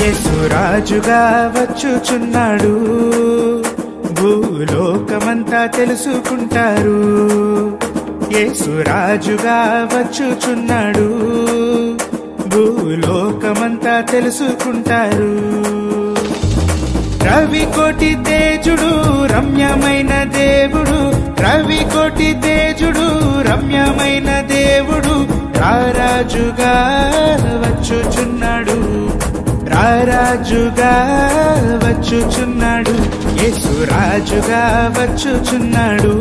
యేసు రాజుగా వచ్చుచున్నాడు, భూలోకమంతా తెలుసుకుంటారు. యేసు రాజుగా వచ్చుచున్నాడు, భూలోకమంతా తెలుసుకుంటారు. రవికోటి తేజుడు రమ్యమైన దేవుడు, రవికోటి తేజుడు రమ్యమైన దేవుడు, రారాజుగా వచ్చుచున్నాడు, రారాజుగా వచ్చుచున్నాడు. యేసు రాజుగా వచ్చుచున్నాడు,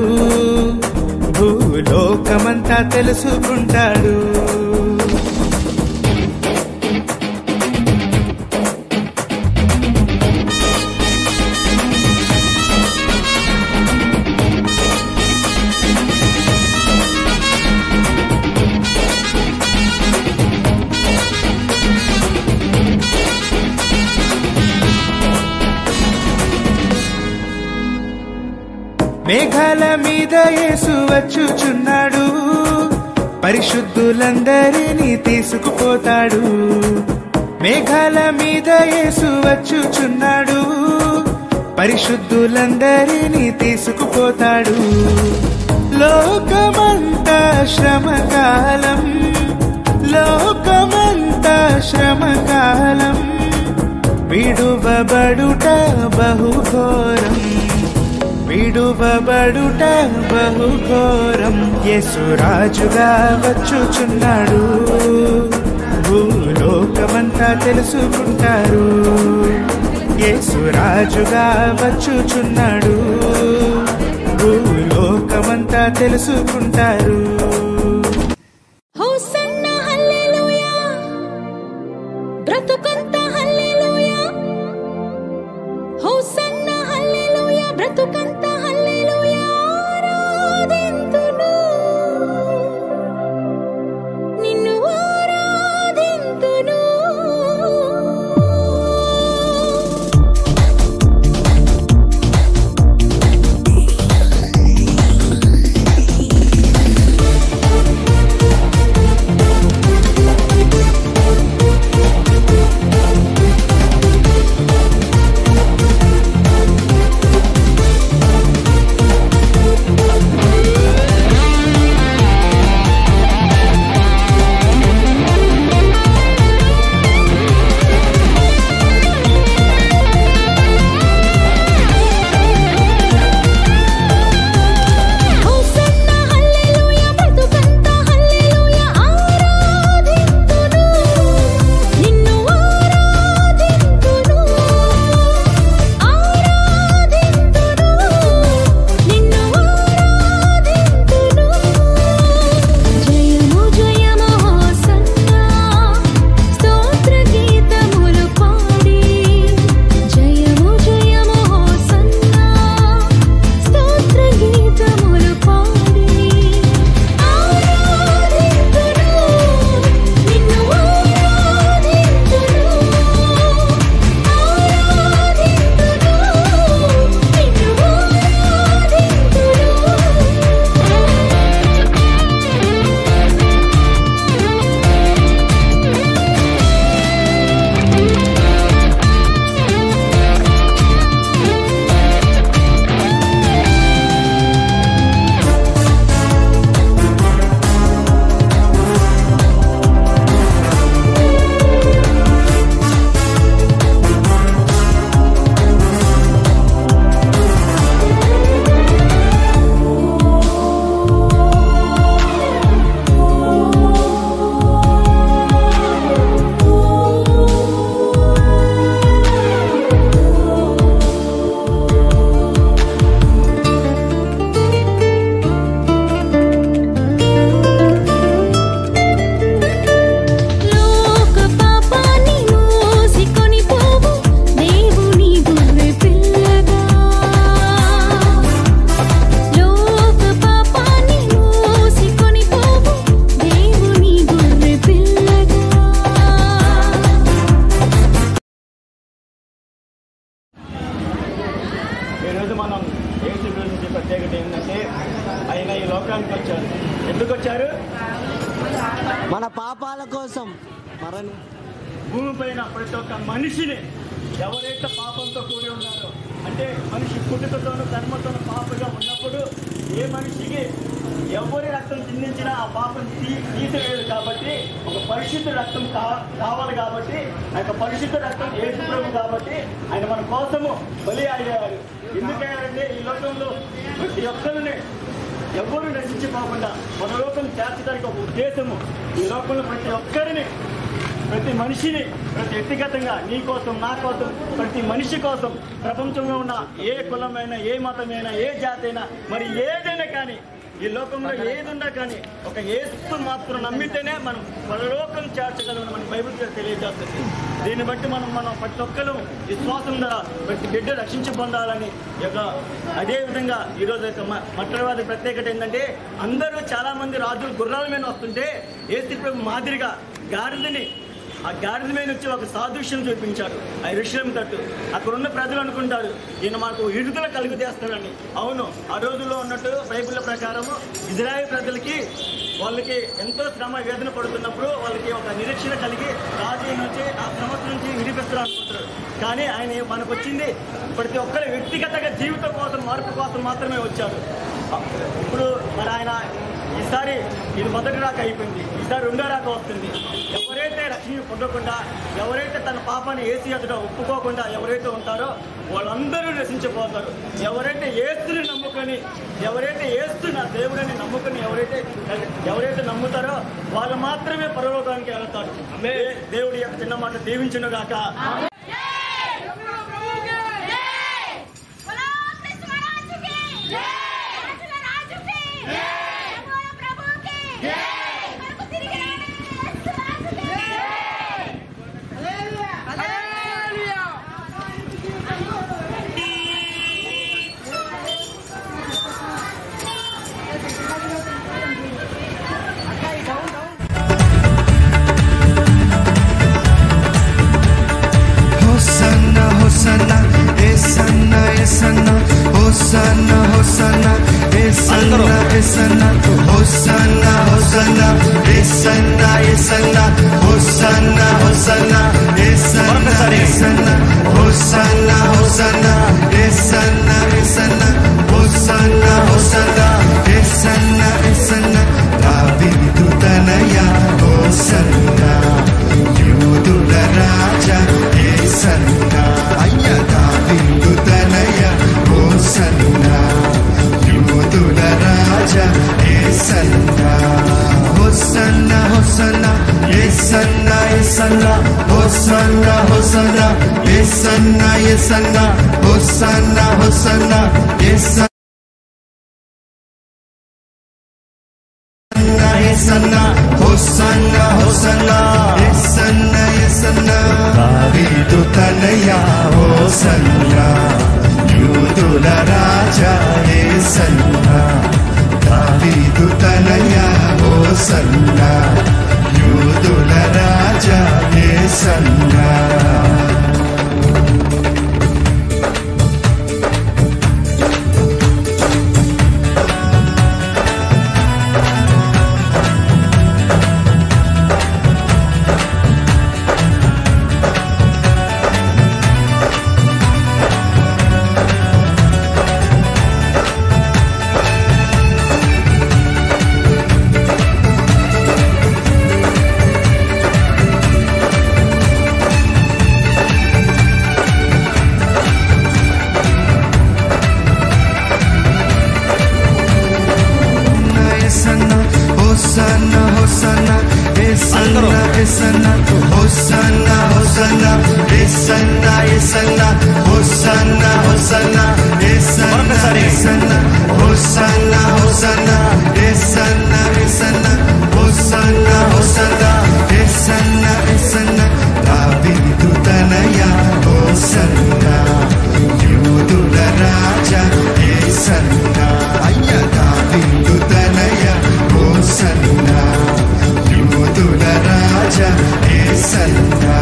భూలోకమంతా తెలుసుకుంటాడు. మేఘాల మీద యేసు వచ్చుచున్నాడు, పరిశుద్ధులందరినీ తీసుకుపోతాడు. మేఘాల మీద యేసు వచ్చుచున్నాడు, పరిశుద్ధులందరినీ తీసుకుపోతాడు. లోకమంతా శ్రమకాలం, లోకమంతా శ్రమకాలం, విడువబడుట బహుఘోరం, విడువబడుట బహుఘోరం. యేసు రాజుగా వచ్చుచున్నాడు, భూలోకమంతా తెలుసుకుంటారు. యేసు రాజుగా వచ్చుచున్నాడు, భూలోకమంతా తెలుసుకుంటారు. హోసన్నా హల్లెలూయా, బ్రతుకంతా హల్లెలూయా, హోసన్నా హల్లెలూయా, బ్రతుకంతా హల్లెలూయా. ఆరాధింతును, నిన్ను ఆరాధింతును. మన పాపాల కోసం భూమి పైన ప్రతి ఒక్క మనిషిని ఎవరైతే పాపంతో కూడి ఉన్నారో, అంటే మనిషి పుట్టుకతోనూ కర్మతోనూ పాపగా ఉన్నప్పుడు ఏ మనిషికి ఎవరి రక్తం చిందించినా ఆ పాపం తీసివేయదు. కాబట్టి ఒక పరిశుద్ధ రక్తం కావాలి. కాబట్టి ఆ యొక్క పరిశుద్ధ రక్తం యేసు ప్రభు కాబట్టి ఆయన మన కోసము బలి అయ్యారు. ఎందుకయ్యారంటే ఈ లోకంలో ప్రతి ఒక్కరిని ఎవరు నశించిపోకుండా పరలోకం చేర్చడానికి ఒక ఉద్దేశము. ఈ లోకంలో ప్రతి ఒక్కరిని, ప్రతి మనిషిని, ప్రతి వ్యక్తిగతంగా నీ కోసం, నా కోసం, ప్రతి మనిషి కోసం, ప్రపంచంలో ఉన్న ఏ కులమైనా, ఏ మతమైనా, ఏ జాతి అయినా, మరి ఏదైనా కానీ, ఈ లోకంలో ఏది ఉన్నా కానీ ఒక యేసు మాత్రం నమ్మితేనే మనం పరలోకం చేర్చగలం మన బైబిల్ తెలియజేస్తుంది. దీన్ని బట్టి మనం ప్రతి ఒక్కరు విశ్వాసం ద్వారా ప్రతి బిడ్డ రక్షించి పొందాలని అదేవిధంగా ఈరోజు మట్టవాది ప్రత్యేకత ఏంటంటే, అందరూ చాలా మంది రాజులు గుర్రాల మీద వస్తుంటే యేసు ప్రభు మాదిరిగా ఆ గాడిద మీద వచ్చి ఒక సాదృశ్యం చూపించాడు. ఆ యెరూషలేము తట్టు అక్కడ ఉన్న ప్రజలు అనుకుంటారు ఈయన మాకు విడుదల కలుగజేస్తాడని. అవును, ఆ రోజుల్లో ఉన్నట్టు బైబిల్ ప్రకారము ఇజ్రాయేల్ ప్రజలకి వాళ్ళకి ఎంతో శ్రమ వేదన పడుతున్నప్పుడు వాళ్ళకి ఒక నిరీక్షణ కలిగి రాజు నుంచి ఆ సమస్య నుంచి విడిపిస్తారు అనుకుంటారు. కానీ ఆయన మనకు వచ్చింది ప్రతి ఒక్కరి వ్యక్తిగతంగా జీవితం కోసం, మార్పు కోసం మాత్రమే వచ్చాడు. ఇప్పుడు మరి ఆయన ఈసారి ఇది మొదటి రాక అయిపోయింది, ఈసారి రెండో రాక వస్తుంది. ఎవరైతే రక్షణ పొందకుండా, ఎవరైతే తన పాపాన్ని యేసు ఎదుట ఒప్పుకోకుండా ఎవరైతే ఉంటారో వాళ్ళందరూ నశించిపోతారు. ఎవరైతే యేసుని నమ్ముకొని, ఎవరైతే యేసు నా దేవుడిని నమ్ముకొని ఎవరైతే నమ్ముతారో వాళ్ళు మాత్రమే పరలోకానికి వెళ్తారు. దేవుడి యొక్క చిన్న మాట దీవించును గాక. Hosanna, Esanna, Esanna, Hosanna, Hosanna, Esanna, Esanna, Hosanna, Hosanna, Esanna, Esanna, Hosanna, Hosanna, Esanna, Esanna, Hosanna, Hosanna, Esanna, Esanna, Hosanna, Hosanna, Esanna, Esanna, Davidu Tanaya, Hosanna, Yudula Raja, Esanna, Ayya Davidu Tanaya, Hosanna, Yudula Raja, Esanna, Hosanna, Hosanna, Esanna, Esanna, Hosanna, Hosanna, Esanna, Esanna, Hosanna, Hosanna, Esanna. Esanna, Hosanna, Hosanna, Esanna, Esanna, Davidu Tanaya, Hosanna, Yudula Raja, Esanna, Davidu Tanaya, Hosanna, Yudula Raja, Esanna. Hosanna, Hosanna, Esanna, Esanna, Hosanna, Hosanna, Esanna, Esanna, Hosanna, Hosanna, Esanna, Esanna, Hosanna, Hosanna, Esanna, Esanna, Hosanna, Hosanna, Esanna, Esanna, Davidu Tanaya, Hosanna, Yudula Raja, Esanna, Ayya Davidu Tanaya, Hosanna, Yudula Raja, Esanna,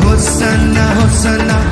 Hosanna, Hosanna.